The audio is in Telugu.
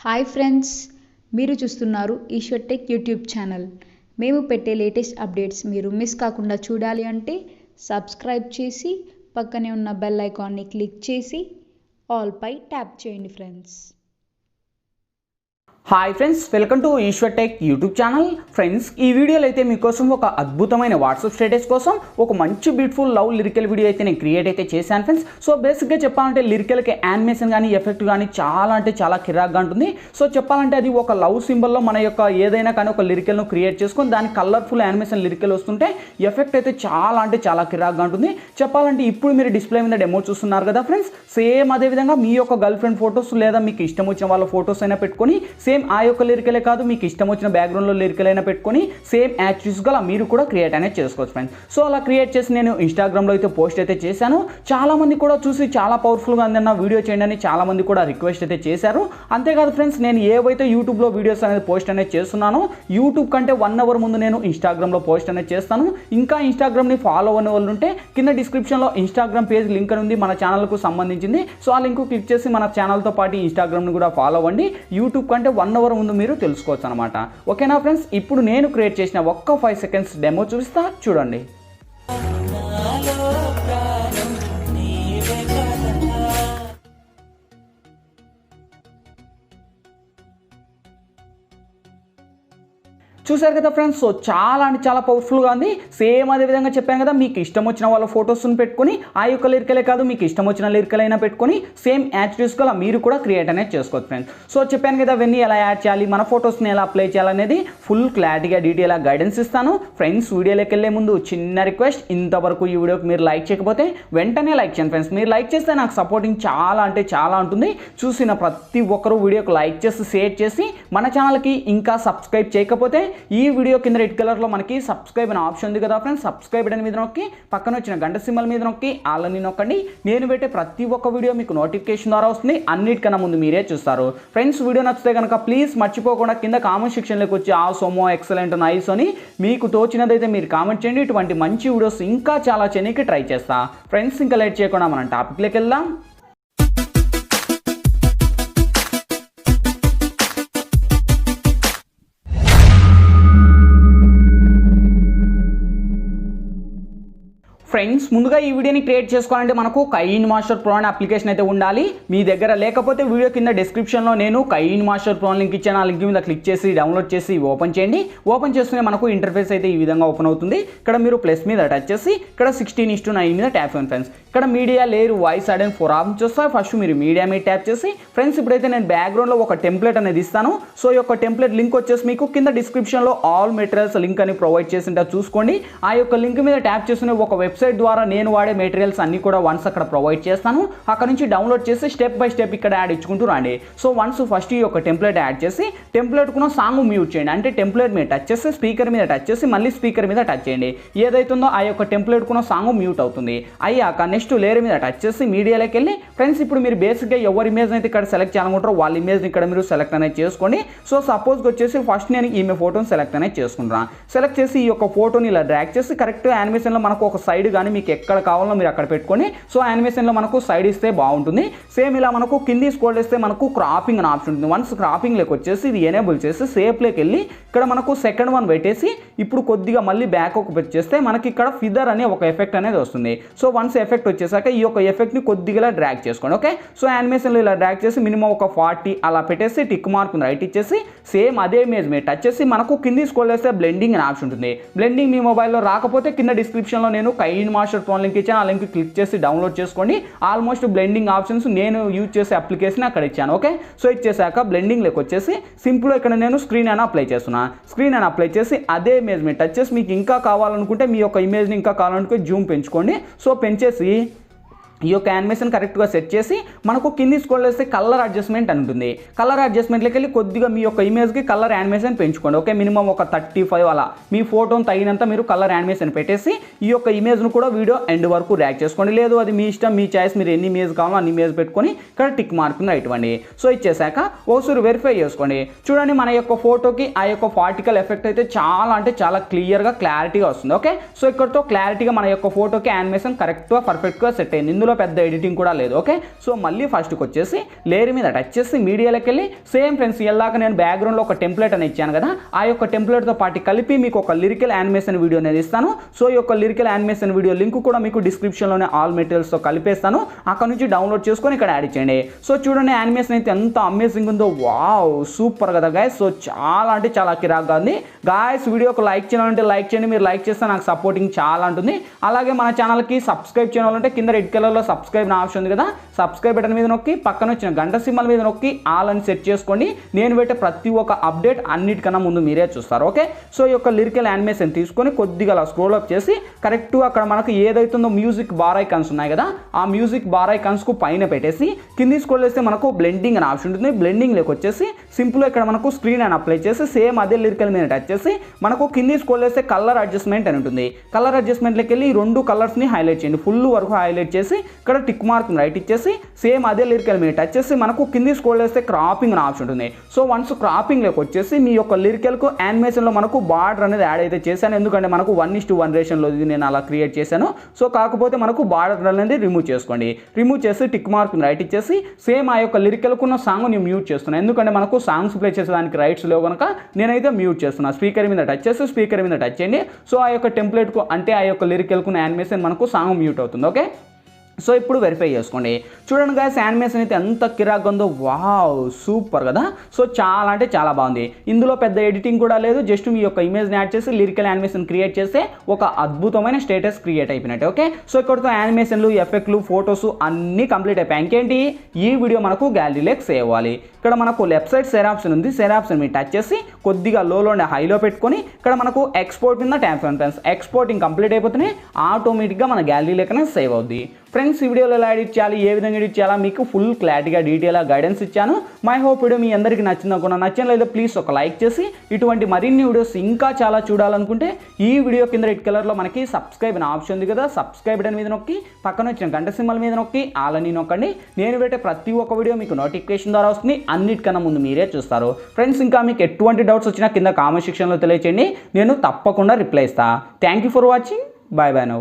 హాయ్ ఫ్రెండ్స్, మీరు చూస్తున్నారు ఈశ్వర్ టెక్ యూట్యూబ్ ఛానల్. మేము పెట్టే లేటెస్ట్ అప్డేట్స్ మీరు మిస్ కాకుండా చూడాలి అంటే సబ్స్క్రైబ్ చేసి పక్కనే ఉన్న బెల్ ఐకాన్ని క్లిక్ చేసి ఆల్ పై ట్యాప్ చేయండి friends. Hi friends, welcome to Eshwar tech YouTube channel. Friends, ఈ వీడియోలో అయితే మీకోసం ఒక అద్భుతమైన వాట్సాప్ స్టేటస్ కోసం ఒక మంచి బ్యూటిఫుల్ లవ్ లిరికల్ వీడియో అయితే నేను క్రియేట్ అయితే చేశాను ఫ్రెండ్స్. సో బేసిక్గా చెప్పాలంటే లిరికల్కి యానిమేషన్ కానీ ఎఫెక్ట్ కానీ చాలా అంటే చాలా కిరాక్గా ఉంటుంది. సో చెప్పాలంటే అది ఒక లవ్ సింబల్లో మన యొక్క ఏదైనా కానీ ఒక లిరికల్ను క్రియేట్ చేసుకొని దాని కలర్ఫుల్ యానిమేషన్ లిరికల్ వస్తుంటే ఎఫెక్ట్ అయితే చాలా అంటే చాలా కిరాక్గా ఉంటుంది. చెప్పాలంటే ఇప్పుడు మీరు డిస్ప్లే మీద డెమో చూస్తున్నారు కదా ఫ్రెండ్స్, సేమ్ అదేవిధంగా మీ యొక్క గర్ల్ ఫ్రెండ్ ఫొటోస్ లేదా మీకు ఇష్టం వచ్చిన వాళ్ళ ఫొటోస్ అయినా పెట్టుకొని సేమ్ ఆ యొక్క లిరికలే కాదు మీకు ఇష్టం వచ్చిన బ్యాక్గ్రౌండ్లో లిరికల్ అయినా పెట్టుకొని సేమ్ యాక్చువల్స్గా మీరు కూడా క్రియేట్ అనేది చేసుకోవచ్చు ఫ్రెండ్స్. సో అలా క్రియేట్ చేసి నేను ఇన్స్టాగ్రామ్లో అయితే పోస్ట్ అయితే చేశాను. చాలామంది కూడా చూసి చాలా పవర్ఫుల్గా ఉందన్న వీడియో చేయండి అని చాలామంది కూడా రిక్వెస్ట్ అయితే చేశారు. అంతేకాదు ఫ్రెండ్స్, నేను ఏవైతే యూట్యూబ్లో వీడియోస్ అనేది పోస్ట్ అనేది చేస్తున్నానో యూట్యూబ్ కంటే 1 అవర్ ముందు నేను ఇన్స్టాగ్రామ్లో పోస్ట్ అనేది చేస్తాను. ఇంకా ఇన్స్టాగ్రామ్ని ఫాలో అవ్వని వాళ్ళు ఉంటే కింద డిస్క్రిప్షన్లో ఇన్స్టాగ్రామ్ పేజ్ లింక్ అని ఉంది మన ఛానల్కు సంబంధించింది. సో ఆ లింక్ క్లిక్ చేసి మన ఛానల్తో పాటు ఇన్స్టాగ్రామ్ని కూడా ఫాలో అవ్వండి. యూట్యూబ్ కంటే 1 అవర్ ముందు మీరు తెలుసుకోవచ్చు అనమాట. ఓకేనా ఫ్రెండ్స్, ఇప్పుడు నేను క్రియేట్ చేసిన ఒక్క 5 సెకండ్స్ డెమో చూపిస్తా, చూడండి. చూసారు కదా ఫ్రెండ్స్, సో చాలా అంటే చాలా పవర్ఫుల్గా ఉంది. సేమ్ అదే విధంగా చెప్పాను కదా, మీకు ఇష్టం వచ్చిన వాళ్ళ ఫొటోస్ని పెట్టుకొని ఆ యొక్క లిరికలే కాదు మీకు ఇష్టం వచ్చిన లిరికల్ అయినా పెట్టుకొని సేమ్ యాక్చువల్స్గా మీరు కూడా క్రియేట్ అనేది చేసుకోవచ్చు ఫ్రెండ్స్. సో చెప్పాను కదా, అవన్నీ ఎలా యాడ్ చేయాలి, మన ఫొటోస్ని ఎలా అప్లై చేయాలనేది ఫుల్ క్లారిటీగా డీటెయిల్గా గైడెన్స్ ఇస్తాను ఫ్రెండ్స్. వీడియోలోకి వెళ్ళే ముందు చిన్న రిక్వెస్ట్, ఇంతవరకు ఈ వీడియోకి మీరు లైక్ చేయకపోతే వెంటనే లైక్ చేయండి ఫ్రెండ్స్. మీరు లైక్ చేస్తే నాకు సపోర్టింగ్ చాలా అంటే చాలా ఉంటుంది. చూసిన ప్రతి ఒక్కరూ వీడియోకి లైక్ చేసి షేర్ చేసి మన ఛానల్కి ఇంకా సబ్స్క్రైబ్ చేయకపోతే ఈ వీడియో కింద రెడ్ కలర్లో మనకి సబ్స్క్రైబ్ అనే ఆప్షన్ ఉంది కదా ఫ్రెండ్స్, సబ్స్క్రైబ్ అనే మీద నొక్కి పక్కన వచ్చిన గంట సింబల్ మీద నొక్కి ఆల్ని నొక్కండి. నేను పెట్టే ప్రతి ఒక్క వీడియో మీకు నోటిఫికేషన్ ద్వారా వస్తుంది. అన్నిటికన్నా ముందు మీరే చూస్తారు ఫ్రెండ్స్. వీడియో నచ్చితే కనుక ప్లీజ్ మర్చిపోకుండా కింద కామెంట్ సెక్షన్లోకి వచ్చి ఆ సోమో ఎక్సలెంట్ నైస్ అని మీకు తోచినదైతే మీరు కామెంట్ చేయండి. ఇటువంటి మంచి వీడియోస్ ఇంకా చాలా చేయడానికి ట్రై చేస్తా ఫ్రెండ్స్. ఇంకా లేట్ చేయకుండా మనం టాపిక్లోకి వెళ్దాం. ఫ్రెండ్స్, ముందుగా ఈ వీడియోని క్రియేట్ చేసుకోవాలంటే మనకు కైన్ మాస్టర్ ప్రో అనే అప్లికేషన్ అయితే ఉండాలి. మీ దగ్గర లేకపోతే వీడియో కింద డిస్క్రిప్షన్లో నేను కైన్ మాస్టర్ ప్రో లింక్ ఇచ్చాను. ఆ లింక్ మీద క్లిక్ చేసి డౌన్లోడ్ చేసి ఓపెన్ చేయండి. ఓపెన్ చేస్తూనే మనకు ఇంటర్ఫేస్ అయితే ఈ విధంగా ఓపెన్ అవుతుంది. ఇక్కడ మీరు ప్లస్ మీద టచ్ చేసి ఇక్కడ 16:9 మీద ట్యాప్ చేయండి ఫ్రెండ్స్. ఇక్కడ media layer voice add and 4 options వస్తాయి. ఫస్ట్ మీరు మీడియా మీద ట్యాప్ చేసి ఫ్రెండ్స్ ఇప్పుడైతే నేను బ్యాక్గ్రౌండ్లో ఒక టెంప్లెట్ అనేది ఇస్తాను. సో ఈ యొక్క టెంప్లెట్ లింక్ వచ్చేసి మీకు కింద డిస్క్రిప్షన్లో ఆల్ మెటీరియల్స్ లింక్ అని ప్రొవైడ్ చేసింటే చూసుకోండి. ఆ యొక్క లింక్ మీద ట్యాప్ చేస్తూనే ఒక వెబ్సైట్ ద్వారా నేను వాడే మెటీరియల్స్ అన్ని కూడా వన్స్ అక్కడ ప్రొవైడ్ చేస్తాను. అక్కడ నుంచి డౌన్లోడ్ చేసి స్టెప్ బై స్టెప్ ఇక్కడ యాడ్ ఇచ్చుకుంటూ రండి. సో వన్స్ ఫస్ట్ ఈ యొక్క టెంప్లెట్ యాడ్ చేసి టెంప్లెట్ కూడా సాంగ్ మ్యూట్ చేయండి. అంటే టెంప్లెట్ మీద టచ్ చేసి స్పీకర్ మీద టచ్ చేసి మళ్ళీ స్పీకర్ మీద టచ్ చేయండి. ఏదైతుందో ఆ యొక్క టెంప్లెట్ కూడా సాంగ్ మ్యూట్ అవుతుంది. అయ్యాక నెక్స్ట్ లేయర్ మీద టచ్ చేసి మీడియాలోకి వెళ్ళి ఫ్రెండ్స్ ఇప్పుడు మీరు బేసిక్గా ఎవరి ఇమేజ్ అయితే ఇక్కడ సెలెక్ట్ చేయాలనుకుంటారో వాళ్ళ ఇమేజ్ని ఇక్కడ మీరు సెలెక్ట్ అనేది చేసుకోండి. సో సపోజ్కి వచ్చేసి ఫస్ట్ నేను ఈమె ఫోటోని సెలెక్ట్ అనేది చేసుకుంటాను. సెలెక్ట్ చేసి ఈ యొక్క ఫోటోని ఇలా డ్రాగ్ చేసి కరెక్ట్ యానిమేషన్లో మనకు ఒక సైడ్ కానీ మీకు ఎక్కడ కావాలో మీరు అక్కడ పెట్టుకొని సో యానిమేషన్లో మనకు సైడ్ ఇస్తే బాగుంటుంది. సేమ్ ఇలా మనకు కింది స్క్రోల్ చేస్తే మనకు క్రాపింగ్ అని ఆప్షన్ ఉంటుంది. వన్స్ క్రాపింగ్ లేక వచ్చేసి ఇది ఎనేబుల్ చేసి సేఫ్లోకి వెళ్ళి ఇక్కడ మనకు సెకండ్ వన్ పెట్టేసి ఇప్పుడు కొద్దిగా మళ్ళీ బ్యాక్ ఒక పెట్టేస్తే మనకి ఇక్కడ ఫిదర్ అనే ఒక ఎఫెక్ట్ అనేది వస్తుంది. సో వన్స్ ఎఫెక్ట్ వచ్చేసాక ఈ యొక్క ఎఫెక్ట్ని కొద్దిగా డ్రాగ్ చేసుకోండి. ఓకే, సో యానిమేషన్లో ఇలా డ్రాగ్ చేసి మినిమం ఒక 40 అలా పెట్టేసి టిక్ మార్క్ రైట్ ఇచ్చేసి సేమ్ అదే ఇమేజ్ మీద టచ్ చేసి మనకు కింది స్క్రోల్ చేస్తే బ్లెండింగ్ అని ఆప్షన్ ఉంటుంది. బ్లెండింగ్ మీ మొబైల్లో రాకపోతే కింద డిస్క్రిప్షన్లో నేను కైన్ మాస్టర్ ప్రో లింక్ ఇచ్చాను. ఆ లింక్ క్లిక్ చేసి డౌన్లోడ్ చేసుకోండి. ఆల్మోస్ట్ బ్లెండింగ్ ఆప్షన్స్ నేను యూజ్ చేసే అప్లికేషన్ అక్కడ ఇచ్చాను. ఓకే, సో ఇచ్చేసాక బ్లెండింగ్ లెక్క వచ్చేసి సింపుల్ ఇక్కడ నేను స్క్రీన్ అని అప్లై చేస్తున్నాను. స్క్రీన్ అని అప్లై చేసి అదే ఇమేజ్ మీద టచ్ చేసి మీకు ఇంకా కావాలనుకుంటే మీ యొక్క ఇమేజ్ని ఇంకా కావాలనుకుంటే జూమ్ పెంచుకోండి. సో పెంచేసి ఈ యొక్క యానిమేషన్ కరెక్ట్గా సెట్ చేసి మనకు కింది స్క్రోల్ చేస్తే కలర్ అడ్జస్ట్మెంట్ అని ఉంటుంది. కలర్ అడ్జస్ట్మెంట్లోకి వెళ్ళి కొద్దిగా మీ యొక్క ఇమేజ్కి కలర్ యానిమేషన్ పెంచుకోండి. ఓకే, మినిమం ఒక 35 అలా మీ ఫోటోని తగినంత మీరు కలర్ యానిమేషన్ పెట్టేసి ఈ యొక్క ఇమేజ్ను కూడా వీడియో ఎండ్ వరకు ర్యాక్ చేసుకోండి. లేదు అది మీ ఇష్టం, మీ చాయిస్, మీరు ఎన్ని ఇమేజ్ కావాలో అన్ని ఇమేజ్ పెట్టుకొని ఇక్కడ టిక్ మార్క్ ఇవ్వండి. సో ఇచ్చేసాక ఒకసారి వెరిఫై చేసుకోండి. చూడండి మన యొక్క ఫోటోకి ఆ యొక్క పార్టికల్ ఎఫెక్ట్ అయితే చాలా అంటే చాలా క్లియర్గా క్లారిటీగా వస్తుంది. ఓకే, సో ఇక్కడతో క్లారిటీగా మన యొక్క ఫోటోకి యానిమేషన్ కరెక్ట్గా పర్ఫెక్ట్గా సెట్ అయింది. ఇందులో పెద్ద ఎడిటింగ్ కూడా లేదు. ఓకే, సో మళ్ళీ ఫస్ట్కి వచ్చేసి లేయర్ మీద టచ్ చేసి మీడియాలోకి వెళ్ళి సేమ్ ఫ్రెండ్స్ ఎలాగ నేను బ్యాక్గ్రౌండ్లో ఒక టెంప్లెట్ అని ఇచ్చాను కదా, ఆ యొక్క టెంప్లెట్తో పాటు కలిపి మీకు ఒక లిరికల్ యానిమేషన్ వీడియో అనేది ఇస్తాను. సో ఈ యొక్క లిరికల్ యానిమేషన్ వీడియో లింక్ కూడా మీకు డిస్క్రిప్షన్లోనే ఆల్ మెటీరియల్స్తో కలిపేస్తాను, అక్కడ నుంచి డౌన్లోడ్ చేసుకొని ఇక్కడ యాడ్ చేయండి. సో చూడండి యానిమేషన్ అయితే ఎంత అమేజింగ్ ఉందో, వావ్ సూపర్ కదా గైస్. సో చాలా అంటే చాలా కిరాక్గా ఉంది గాయస్. వీడియోకి లైక్ చేయాలంటే లైక్ చేయండి, మీరు లైక్ చేస్తే నాకు సపోర్టింగ్ చాలా ఉంటుంది. అలాగే మన ఛానల్కి సబ్స్క్రైబ్ చేయాలంటే కింద రెడ్ కలర్లో సబ్స్క్రైబ్ నా ఆప్షన్ ఉంది కదా, సబ్స్క్రైబ్ బటన్ మీద నొక్కి పక్కన వచ్చిన గంట సింబల్ మీద నొక్కి ఆల్ అని సెట్ చేసుకోండి. నేను పెట్టే ప్రతి ఒక్క అప్డేట్ అన్నిటికన్నా ముందు మీరే చూస్తారు. ఓకే, సో ఈ యొక్క లిరికల్ యానిమేషన్ తీసుకొని కొద్దిగా అలా స్క్రోల్ అప్ చేసి కరెక్ట్గా అక్కడ మనకు ఏదైతుందో మ్యూజిక్ బార్ ఐకాన్స్ ఉన్నాయి కదా, ఆ మ్యూజిక్ బార్ ఐకాన్స్కు పైన పెట్టేసి కింది స్క్రోల్ చేస్తే మనకు బ్లెండింగ్ అని ఆప్షన్ ఉంటుంది. బ్లెండింగ్లోకి వచ్చేసి సింపుల్ ఇక్కడ మనకు స్క్రీన్ అని అప్లై చేసి సేమ్ అదే లిరికల్ మీద టచ్ చేసి మనకు కింది స్క్రోల్ చేస్తే కలర్ అడ్జస్ట్మెంట్ అని ఉంటుంది. కలర్ అడ్జస్ట్మెంట్లోకి వెళ్ళి ఈ రెండు కలర్స్ని హైలైట్ చేయండి, ఫుల్ వరకు హైలైట్ చేసి ఇక్కడ టిక్ మార్క్ రైట్ ఇచ్చేసి సేమ్ అదే లిరికల్ మీద టచ్ చేసి మనకు కింది స్క్రోల్ చేస్తే క్రాపింగ్ అని ఆప్షన్ ఉంటుంది. సో వన్స్ క్రాపింగ్లోకి వచ్చేసి మీ యొక్క లిరికల్కు యానిమేషన్లో మనకు బార్డర్ అనేది యాడ్ అయితే చేశాను, ఎందుకంటే మనకు 1:1 రేషన్లో ఇది నేను అలా క్రియేట్ చేశాను. సో కాకపోతే మనకు బార్డర్ అనేది రిమూవ్ చేసుకోండి. రిమూవ్ చేసి టిక్ మార్క్ రైట్ ఇచ్చేసి సేమ్ ఆ యొక్క లిరికల్కు ఉన్న సాంగ్ నేను మ్యూట్ చేస్తున్నాను, ఎందుకంటే మనకు సాంగ్స్ ప్లే చేసేదానికి రైట్స్ లేవు కనుక నేనైతే మ్యూట్ చేస్తున్నాను. స్పీకర్ మీద టచ్ చేసి స్పీకర్ మీద టచ్ చేయండి. సో ఆ యొక్క టెంప్లెట్కు అంటే ఆ యొక్క లిరికల్కు యానిమేషన్ మనకు సాంగ్ మ్యూట్ అవుతుంది. ఓకే, సో ఇప్పుడు వెరిఫై చేసుకోండి. చూడండి గాయస్ యానిమేషన్ అయితే ఎంత కిరాక్గా ఉందో, వావ్ సూపర్ కదా. సో చాలా అంటే చాలా బాగుంది. ఇందులో పెద్ద ఎడిటింగ్ కూడా లేదు, జస్ట్ మీ యొక్క ఇమేజ్ని యాడ్ చేసి లిరికల్ యానిమేషన్ క్రియేట్ చేస్తే ఒక అద్భుతమైన స్టేటస్ క్రియేట్ అయిపోయినట్టు. ఓకే, సో ఇక్కడతో యానిమేషన్లు ఎఫెక్ట్లు ఫోటోస్ అన్నీ కంప్లీట్ అయిపోయాయి. ఇంకేంటి ఈ వీడియో మనకు గ్యాలరీలోకి సేవ్ అవ్వాలి. ఇక్కడ మనకు లెఫ్ట్ సైడ్ షేర్ ఆప్షన్ ఉంది, షేర్ ఆప్షన్ మీద టచ్ చేసి కొద్దిగా లోలో హైలో పెట్టుకొని ఇక్కడ మనకు ఎక్స్పోర్ట్ మీద ట్యాప్ ఫ్రెండ్స్ ఎక్స్పోర్టింగ్ కంప్లీట్ అయిపోతేనే ఆటోమేటిక్గా మన గ్యాలరీలోకనే సేవ్ అవుద్ది. ఫ్రెండ్స్ ఈ వీడియోలో ఎలా ఎడిట్ చేయాలి, ఏ విధంగా ఎడిట్ చేయాలా మీకు ఫుల్ క్లారిటీగా డీటెయిల్గా గైడెన్స్ ఇచ్చాను. మై హోప్ వీడియో మీ అందరికీ నచ్చిందనుకున్నా, నచ్చలేదు ప్లీజ్ ఒక లైక్ చేసి ఇటువంటి మరిన్ని వీడియోస్ ఇంకా చాలా చూడాలనుకుంటే ఈ వీడియో కింద రెడ్ కలర్లో మనకి సబ్స్క్రైబ్ అనే ఆప్షన్ ఉంది కదా, సబ్స్క్రైబ్ బటన్ మీద నొక్కి పక్కన వచ్చిన గంట సింబల్ మీద నొక్కి ఆల్ అని నొక్కండి. నేను పెట్టే ప్రతి ఒక్క వీడియో మీకు నోటిఫికేషన్ ద్వారా వస్తుంది, అన్నిటికన్నా ముందు మీరే చూస్తారు. ఫ్రెండ్స్ ఇంకా మీకు ఎటువంటి డౌట్స్ వచ్చినా కింద కామెంట్ సెక్షన్లో తెలియచేయండి, నేను తప్పకుండా రిప్లై ఇస్తాను. Thank you for watching, bye bye now.